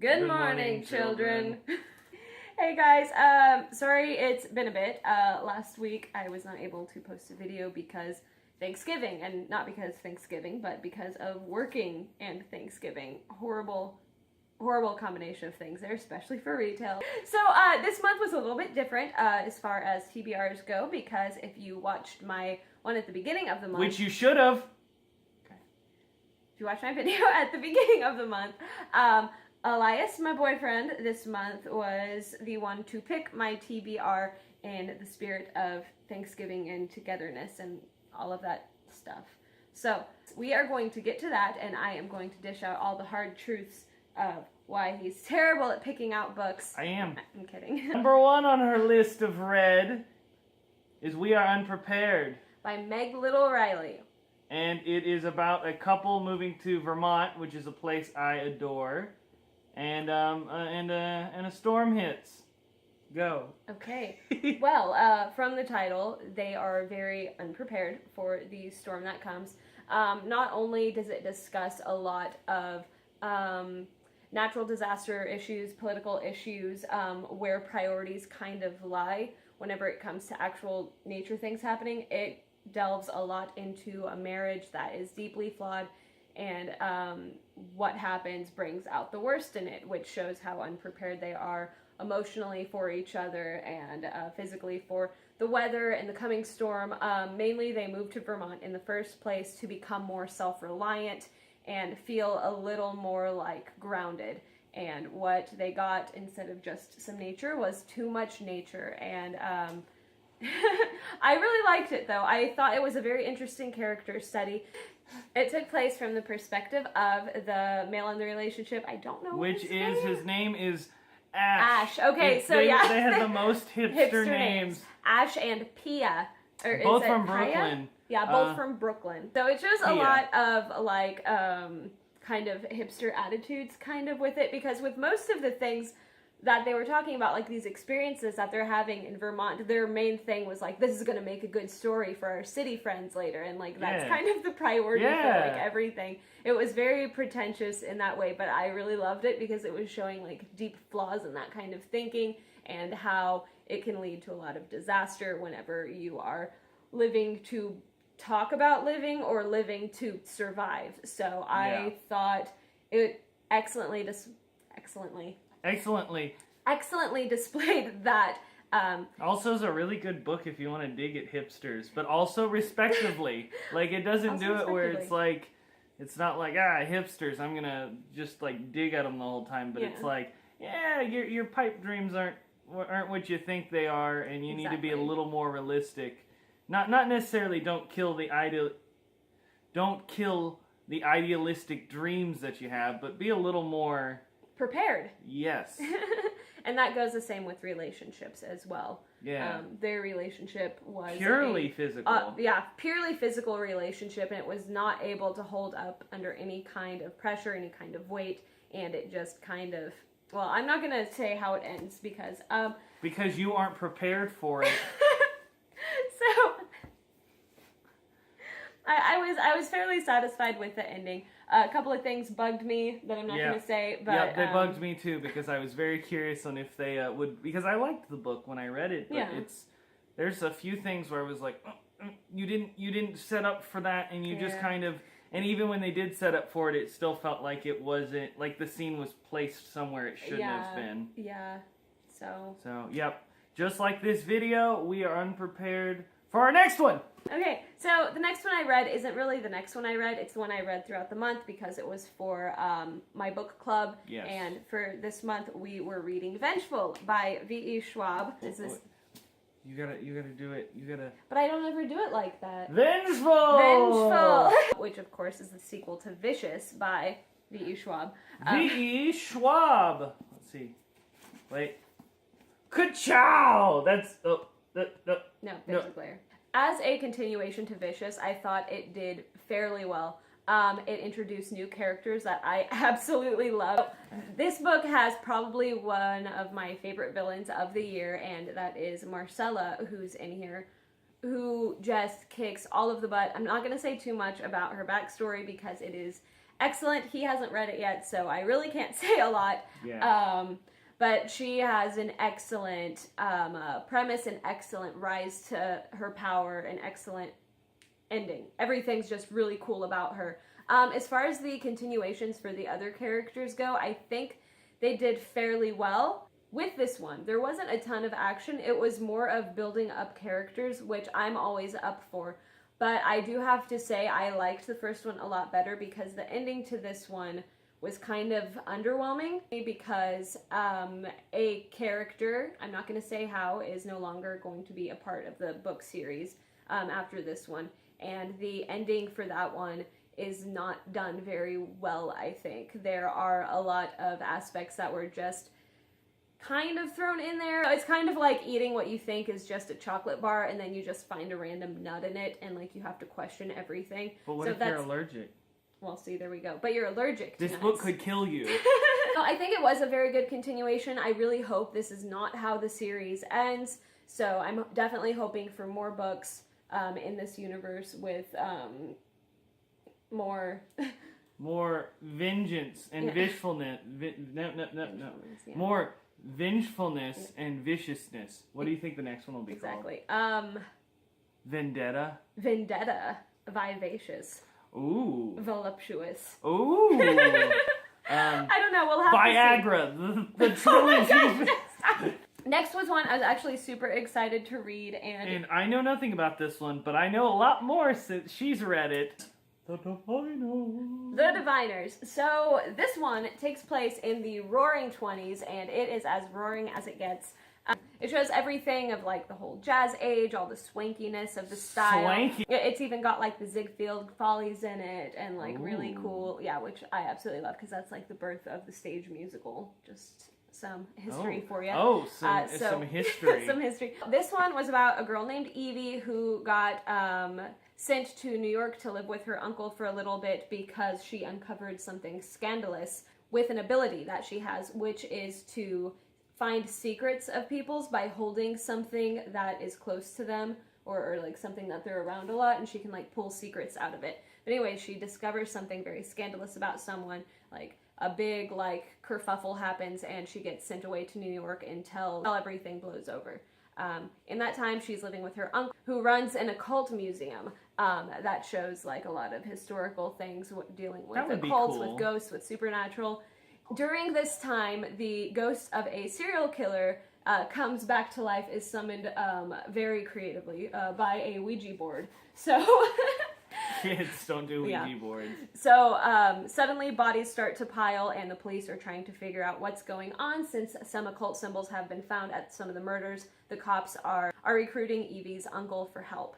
Good morning, children. Hey guys, sorry it's been a bit. Last week I was not able to post a video because Thanksgiving, and not because Thanksgiving, but because of working and Thanksgiving. Horrible combination of things there, especially for retail. So this month was a little bit different as far as TBRs go, because if you watched my one at the beginning of the month, which you should have. If you watched my video at the beginning of the month, Elias, my boyfriend, this month was the one to pick my TBR in the spirit of Thanksgiving and togetherness and all of that stuff. So we are going to get to that, and I am going to dish out all the hard truths of why he's terrible at picking out books. I am. I'm kidding. Number one on her list of read is We Are Unprepared by Meg Little Riley. And it is about a couple moving to Vermont, which is a place I adore. And a storm hits. Go. Okay. Well, from the title, they are very unprepared for the storm that comes. Not only does it discuss a lot of natural disaster issues, political issues, where priorities kind of lie whenever it comes to actual nature things happening, it delves a lot into a marriage that is deeply flawed, and what happens brings out the worst in it, which shows how unprepared they are emotionally for each other and physically for the weather and the coming storm. Mainly they moved to Vermont in the first place to become more self-reliant and feel a little more like grounded. And what they got instead of just some nature was too much nature. And I really liked it, though. I thought it was a very interesting character study. It took place from the perspective of the male in the relationship. I don't know which his is, name. His name is Ash. Ash. Okay, they had the most hipster names. Ash and Pia. Or both is it from Pia? Brooklyn. Yeah, both from Brooklyn. So it shows a lot of, like, kind of hipster attitudes kind of with it, because with most of the things that they were talking about, like these experiences that they're having in Vermont, their main thing was like, this is going to make a good story for our city friends later, and like that's kind of the priority for like everything. It was very pretentious in that way, but I really loved it because it was showing like deep flaws in that kind of thinking and how it can lead to a lot of disaster whenever you are living to talk about living or living to survive. So I thought it excellently displayed that. Also is a really good book if you want to dig at hipsters, but also respectively. Like, it doesn't do it where it's like, it's not like, hipsters, I'm gonna just like dig at them the whole time, but it's like, your pipe dreams aren't what you think they are, and you need to be a little more realistic. Not necessarily don't kill the idealistic dreams that you have, but be a little more prepared. Yes. And that goes the same with relationships as well. Yeah. Their relationship was purely physical. Purely physical relationship, and it was not able to hold up under any kind of pressure, any kind of weight, and it just kind of, well, I'm not going to say how it ends because you aren't prepared for it. So I was fairly satisfied with the ending. A couple of things bugged me that I'm not going to say, but they bugged me too, because I was very curious on if they would, because I liked the book when I read it, but there's a few things where I was like, you didn't set up for that, and you just kind of, and even when they did set up for it, it still felt like it wasn't, like the scene was placed somewhere it shouldn't have been. Yeah. So yep. Just like this video, we are unprepared for our next one. Okay, so the next one I read isn't really the next one I read. It's the one I read throughout the month because it was for my book club. Yes. And for this month, we were reading Vengeful by V.E. Schwab. You gotta do it. But I don't ever do it like that. Vengeful! Which, of course, is the sequel to Vicious by V.E. Schwab. V.E. Schwab. Let's see. Wait. Ka-chow! That's... No, Glare. As a continuation to Vicious, I thought it did fairly well. It introduced new characters that I absolutely love. This book has probably one of my favorite villains of the year, and that is Marcella, who's in here, who just kicks all of the butt. I'm not going to say too much about her backstory because it is excellent. He hasn't read it yet, so I really can't say a lot. Yeah. But she has an excellent premise, an excellent rise to her power, an excellent ending. Everything's just really cool about her. As far as the continuations for the other characters go, I think they did fairly well. With this one, there wasn't a ton of action. It was more of building up characters, which I'm always up for. But I do have to say I liked the first one a lot better because the ending to this one was kind of underwhelming because a character, I'm not going to say how, is no longer going to be a part of the book series after this one. And the ending for that one is not done very well, I think. There are a lot of aspects that were just kind of thrown in there. It's kind of like eating what you think is just a chocolate bar and then you just find a random nut in it and like you have to question everything. But what if you're allergic? Well, see, there we go. But you're allergic to This book could kill you. No, I think it was a very good continuation. I really hope this is not how the series ends. So I'm definitely hoping for more books in this universe with more... More vengeance and vengefulness. No. Yeah. More vengefulness and viciousness. What do you think the next one will be called? Exactly. Vendetta? Vendetta. Vivacious. Ooh. Voluptuous. Ooh. I don't know. We'll have Viagra. to see. The trilogy. Next was one I was actually super excited to read, and I know nothing about this one, but I know a lot more since she's read it. The Diviners. The Diviners. So this one takes place in the Roaring 20s, and it is as roaring as it gets. It shows everything of like the whole jazz age, all the swankiness of the style. Swanky. It's even got like the Ziegfeld Follies in it, and like really cool, yeah, which I absolutely love because that's like the birth of the stage musical. Just some history for you. Some history. Some history. This one was about a girl named Evie who got sent to New York to live with her uncle for a little bit because she uncovered something scandalous with an ability that she has, which is to find secrets of people's by holding something that is close to them or like something that they're around a lot, and she can like pull secrets out of it. But anyway, she discovers something very scandalous about someone, like a big like kerfuffle happens and she gets sent away to New York until everything blows over. In that time, she's living with her uncle, who runs an occult museum that shows like a lot of historical things dealing with occults, with ghosts, with supernatural. During this time, the ghost of a serial killer comes back to life, is summoned very creatively by a Ouija board. So kids don't do Ouija boards. So suddenly bodies start to pile and the police are trying to figure out what's going on since some occult symbols have been found at some of the murders. The cops are recruiting Evie's uncle for help.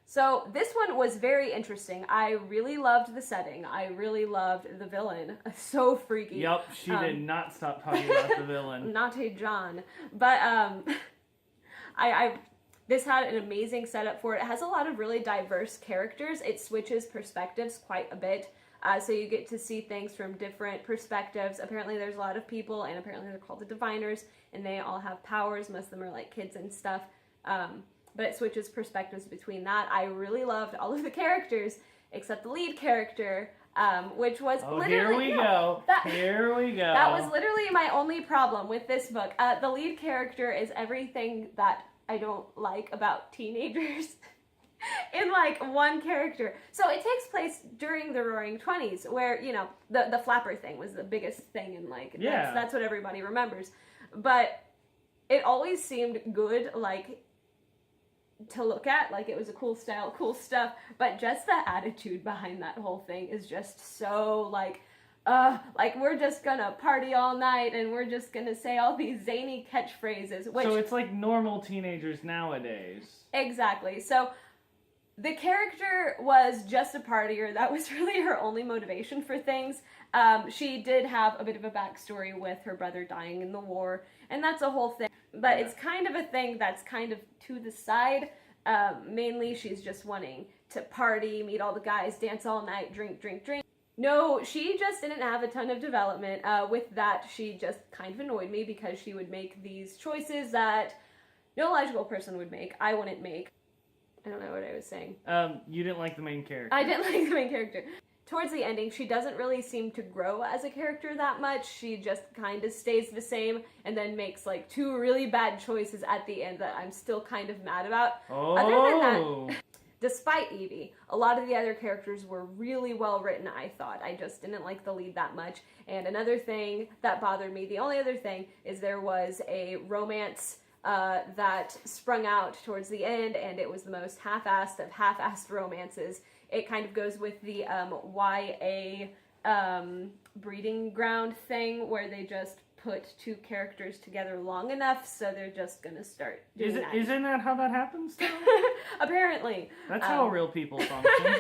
So this one was very interesting. I really loved the setting. I really loved the villain. So freaky. Yep, she did not stop talking about the villain. Nate John. But this had an amazing setup for it. It has a lot of really diverse characters. It switches perspectives quite a bit. So you get to see things from different perspectives. Apparently there's a lot of people, and apparently they're called the Diviners, and they all have powers. Most of them are like kids and stuff. But it switches perspectives between that. I really loved all of the characters, except the lead character, which was literally... Here we go. That was literally my only problem with this book. The lead character is everything that I don't like about teenagers in like one character. So it takes place during the Roaring 20s, where, you know, the flapper thing was the biggest thing, and like that's what everybody remembers. But it always seemed good, like, to look at, like it was a cool style, cool stuff, but just the attitude behind that whole thing is just so like we're just gonna party all night and we're just gonna say all these zany catchphrases, which... So it's like normal teenagers nowadays. Exactly. So the character was just a partier. That was really her only motivation for things. She did have a bit of a backstory with her brother dying in the war, and that's a whole thing. But it's kind of a thing that's kind of to the side. Mainly she's just wanting to party, meet all the guys, dance all night, drink. No, she just didn't have a ton of development. With that, she just kind of annoyed me because she would make these choices that no logical person would make. I wouldn't make. I don't know what I was saying. You didn't like the main character. I didn't like the main character. towards the ending, she doesn't really seem to grow as a character that much. She just kind of stays the same and then makes like 2 really bad choices at the end that I'm still kind of mad about. Oh. Other than that, despite Evie, a lot of the other characters were really well written, I thought. I just didn't like the lead that much. And another thing that bothered me, the only other thing, is there was a romance that sprung out towards the end, and it was the most half-assed of half-assed romances. It kind of goes with the YA breeding ground thing, where they just put 2 characters together long enough, so they're just gonna start doing that. Isn't that how that happens, though? Apparently. That's how real people function.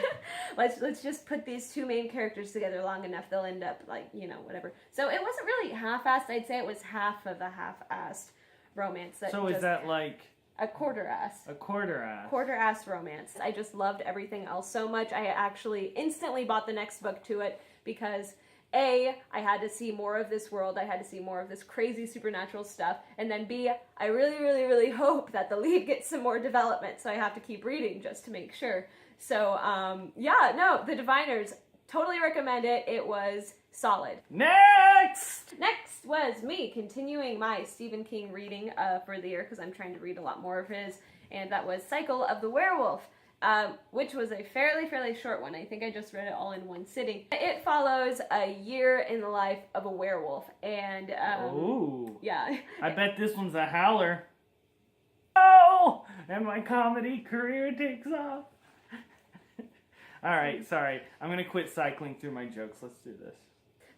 Let's just put these 2 main characters together long enough, they'll end up, like, you know, whatever. So it wasn't really half-assed, I'd say it was half of a half-assed romance. So is that like... A quarter-ass. A quarter-ass. Quarter-ass romance. I just loved everything else so much. I actually instantly bought the next book to it because... A, I had to see more of this world, I had to see more of this crazy supernatural stuff, and then B, I really, really, really hope that the lead gets some more development, so I have to keep reading just to make sure. So, yeah, no, The Diviners, totally recommend it. It was solid. Next! Next was me continuing my Stephen King reading for the year, because I'm trying to read a lot more of his, and that was Cycle of the Werewolf. Which was a fairly short one. I think I just read it all in one sitting. It follows a year in the life of a werewolf, and ooh, yeah. I bet this one's a howler. Oh, and my comedy career takes off. All right, sorry. I'm gonna quit cycling through my jokes. Let's do this.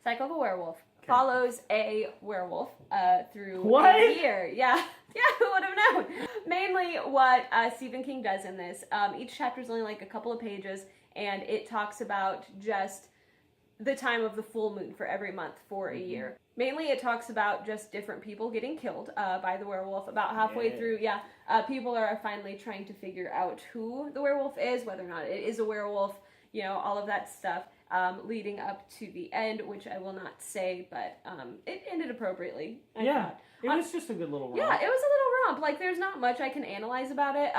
Cycle of a Werewolf follows a werewolf through what? a year. Yeah, who would have known? Mainly what Stephen King does in this, each chapter is only like a couple of pages, and it talks about just the time of the full moon for every month for a year. Mainly it talks about just different people getting killed by the werewolf. About halfway through, people are finally trying to figure out who the werewolf is, whether or not it is a werewolf, you know, all of that stuff. Leading up to the end, which I will not say, but it ended appropriately. I thought. It was just a good little romp. Yeah, it was a little romp. Like, there's not much I can analyze about it.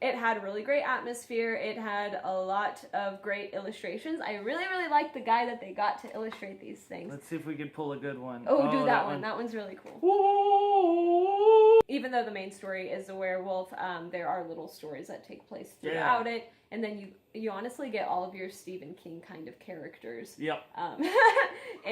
It had a really great atmosphere. It had a lot of great illustrations. I really, really liked the guy that they got to illustrate these things. Let's see if we can pull a good one. Oh, do that one. That one's really cool. Ooh. Even though the main story is a werewolf, there are little stories that take place throughout it. And then you honestly get all of your Stephen King kind of characters in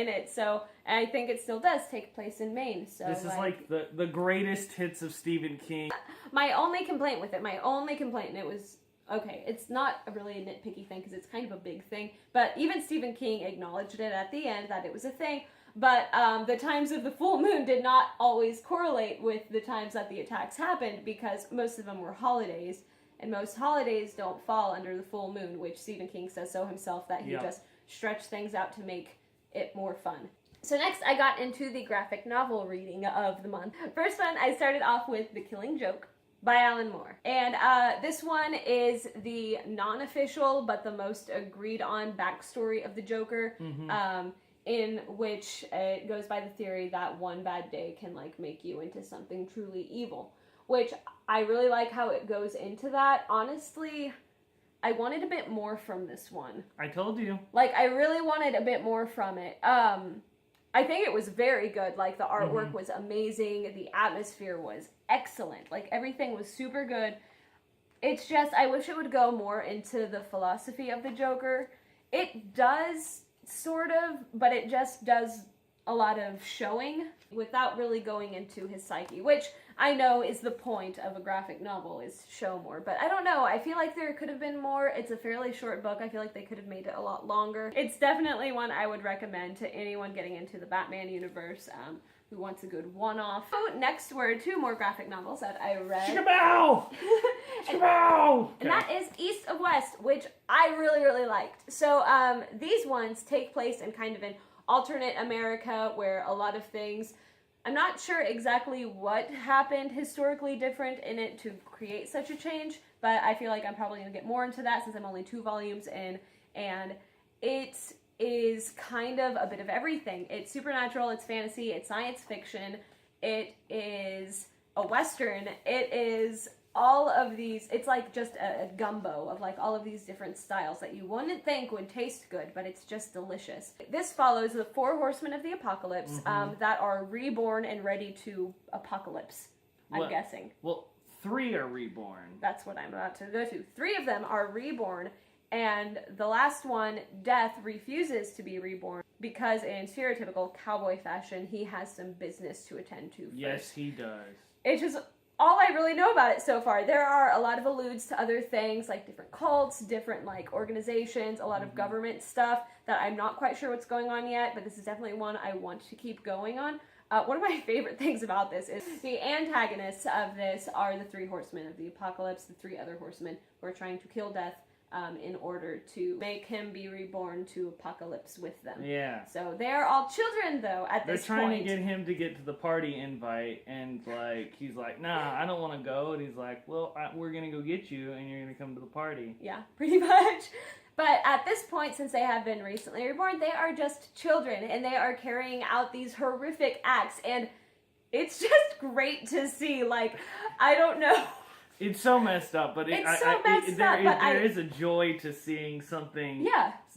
it. So I think it still does take place in Maine. So this is like the greatest hits of Stephen King. My only complaint with it, and it was, okay, it's not a really nitpicky thing because it's kind of a big thing, but even Stephen King acknowledged it at the end that it was a thing. But the times of the full moon did not always correlate with the times that the attacks happened, because most of them were holidays. And most holidays don't fall under the full moon, which Stephen King says so himself, that he just stretched things out to make it more fun. So next, I got into the graphic novel reading of the month. First one, I started off with The Killing Joke by Alan Moore. And this one is the non-official, but the most agreed on backstory of the Joker, in which it goes by the theory that one bad day can, like, make you into something truly evil. Which I really like how it goes into that. Honestly, I wanted a bit more from this one. I told you. Like, I really wanted a bit more from it. I think it was very good. Like, the artwork was amazing. The atmosphere was excellent. Like, everything was super good. It's just, I wish it would go more into the philosophy of the Joker. It does, sort of, but it just does a lot of showing without really going into his psyche, which I know is the point of a graphic novel, is show more. But I don't know, I feel like there could have been more. It's a fairly short book. I feel like they could have made it a lot longer. It's definitely one I would recommend to anyone getting into the Batman universe who wants a good one-off. So next were 2 more graphic novels that I read. Shikabow! Shikabow! And that is East of West, which I really, really liked. So these ones take place in kind of an alternate America where a lot of things, I'm not sure exactly what happened historically different in it to create such a change, but I feel like I'm probably going to get more into that since I'm only 2 volumes in, and it is kind of a bit of everything. It's supernatural, it's fantasy, it's science fiction, it is a Western, it is all of these, it's like just a gumbo of like all of these different styles that you wouldn't think would taste good, but it's just delicious. This follows the 4 horsemen of the apocalypse that are reborn and ready to apocalypse, I'm guessing. Well, 3 are reborn. That's what I'm about to go to. 3 of them are reborn, and the last one, Death, refuses to be reborn because in stereotypical cowboy fashion, he has some business to attend to first. Yes, he does. It's just all I really know about it so far. There are a lot of alludes to other things, like different cults, different like organizations, a lot of government stuff that I'm not quite sure what's going on yet, but this is definitely one I want to keep going on. One of my favorite things about this is the antagonists of this are the 3 horsemen of the apocalypse, the 3 other horsemen who are trying to kill Death in order to make him be reborn to apocalypse with them. Yeah. So they're all children, though, at this point. They're trying to get him to get to the party invite, and like he's like, nah, I don't want to go. And he's like, well, we're going to go get you, and you're going to come to the party. Yeah, pretty much. But at this point, since they have been recently reborn, they are just children, and they are carrying out these horrific acts, and it's just great to see. Like, I don't know. It's so messed up, but there is a joy to seeing something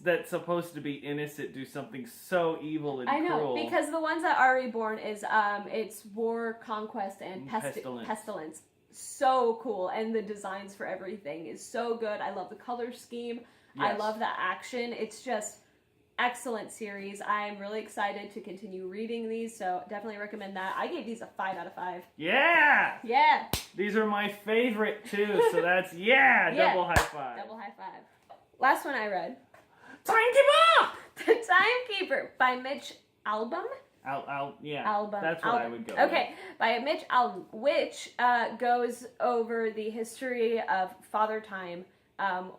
that's supposed to be innocent do something so evil and cruel. I know, because the ones that are reborn is it's war, conquest, and pestilence. So cool, and the designs for everything is so good. I love the color scheme. Yes. I love the action. It's just excellent series. I'm really excited to continue reading these, so definitely recommend that. I gave these a 5 out of 5. Yeah! Yeah! These are my favorite too, so that's, double high five. Double high five. Last one I read. Timekeeper! The Timekeeper by Mitch Albom. Album. That's what I would go Okay, by Mitch Albom, which goes over the history of Father Time,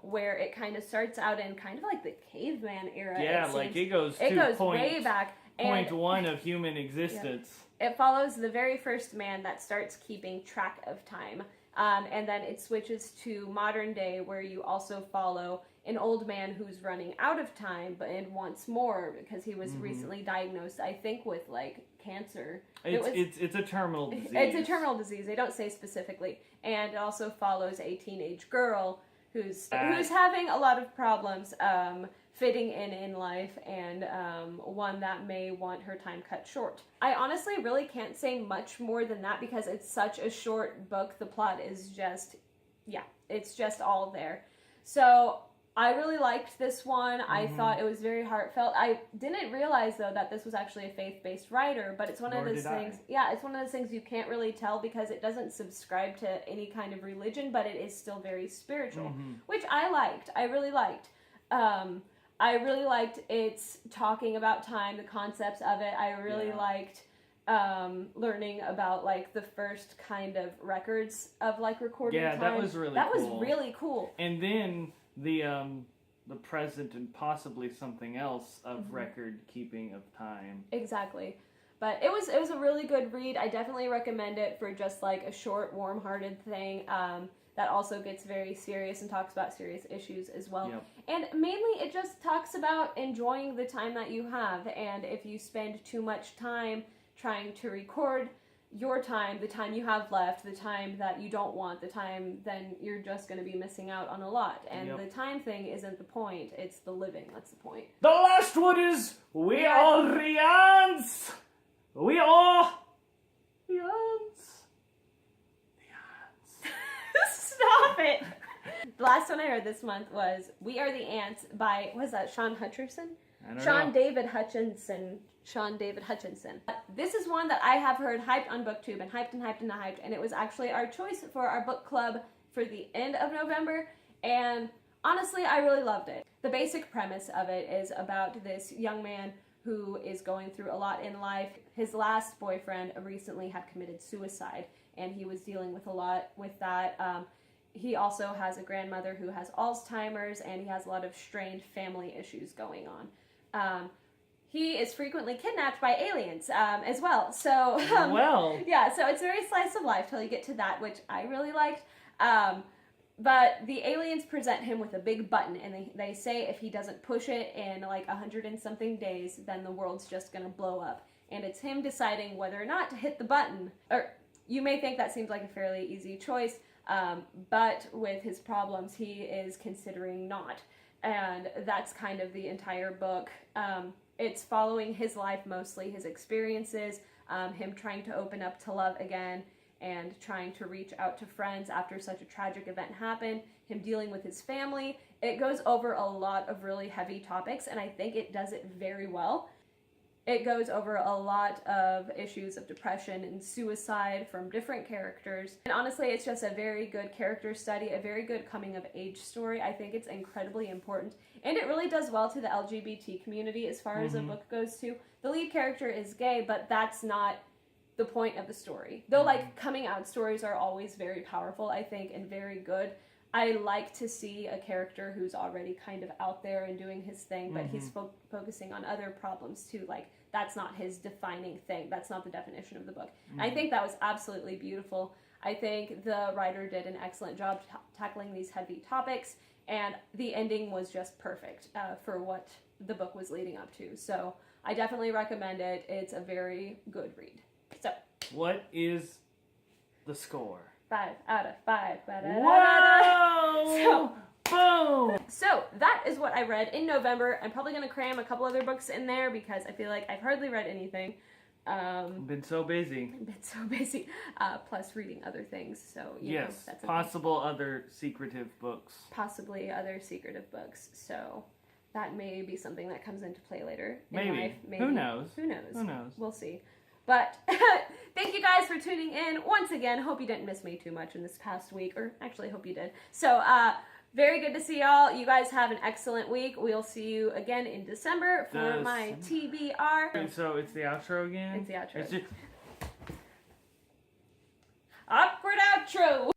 where it kind of starts out in kind of like the caveman era. Yeah, it goes way back. Point 1 of human existence. Yeah. It follows the very first man that starts keeping track of time. And then it switches to modern day, where you also follow an old man who's running out of time and wants more because he was recently diagnosed, I think, with like cancer. It's a terminal disease. It's a terminal disease. They don't say specifically. And it also follows a teenage girl who's having a lot of problems fitting in life, and one that may want her time cut short. I honestly really can't say much more than that because it's such a short book. The plot is just, it's just all there. So I really liked this one. I thought it was very heartfelt. I didn't realize, though, that this was actually a faith-based writer, but it's one of those things, it's one of those things you can't really tell because it doesn't subscribe to any kind of religion, but it is still very spiritual, which I liked. I really liked. I really liked its talking about time, the concepts of it. I really liked learning about like the first kind of records of like recording time. That was really cool. That was really cool. And then the present and possibly something else of record keeping of time. Exactly. But it was a really good read. I definitely recommend it for just like a short, warm-hearted thing. That also gets very serious and talks about serious issues as well. Yep. And mainly it just talks about enjoying the time that you have. And if you spend too much time trying to record your time, the time you have left, the time that you don't want, the time, then you're just going to be missing out on a lot. And the time thing isn't the point. It's the living. That's the point. The last one is We Are Rians. We are Rians. Stop it! The last one I read this month was We Are the Ants by, what is that, Sean Hutcherson? Sean David Hutchinson. This is one that I have heard hyped on BookTube and hyped, and it was actually our choice for our book club for the end of November, and honestly, I really loved it. The basic premise of it is about this young man who is going through a lot in life. His last boyfriend recently had committed suicide, and he was dealing with a lot with that. He also has a grandmother who has Alzheimer's, and he has a lot of strained family issues going on. He is frequently kidnapped by aliens as well. So, so it's very slice of life till you get to that, which I really liked. But the aliens present him with a big button, and they say if he doesn't push it in like 100 and something days, then the world's just going to blow up. And it's him deciding whether or not to hit the button. Or you may think that seems like a fairly easy choice, but with his problems, he is considering not. And that's kind of the entire book. It's following his life mostly, his experiences, him trying to open up to love again, and trying to reach out to friends after such a tragic event happened, him dealing with his family. It goes over a lot of really heavy topics, and I think it does it very well. It goes over a lot of issues of depression and suicide from different characters. And honestly, it's just a very good character study, a very good coming of age story. I think it's incredibly important. And it really does well to the LGBT community as far as the book goes too. The lead character is gay, but that's not the point of the story. Though like coming out stories are always very powerful, I think, and very good. I like to see a character who's already kind of out there and doing his thing, but he's focusing on other problems too. Like, that's not his defining thing. That's not the definition of the book. I think that was absolutely beautiful. I think the writer did an excellent job tackling these heavy topics, and the ending was just perfect for what the book was leading up to. So I definitely recommend it. It's a very good read. So, what is the score? 5 out of 5. Whoa! Boom! So that is what I read in November. I'm probably going to cram a couple other books in there because I feel like I've hardly read anything. Been so busy. Plus reading other things. So yes, know, that's possible other secretive books. Possibly other secretive books. So that may be something that comes into play later in Maybe. life. Maybe. Who knows? Who knows? Who knows? We'll see. But thank you guys for tuning in once again. Hope you didn't miss me too much in this past week, or actually hope you did. So very good to see y'all. You guys have an excellent week. We'll see you again in December for my TBR. So it's the outro again? It's the outro. It's just... Awkward outro.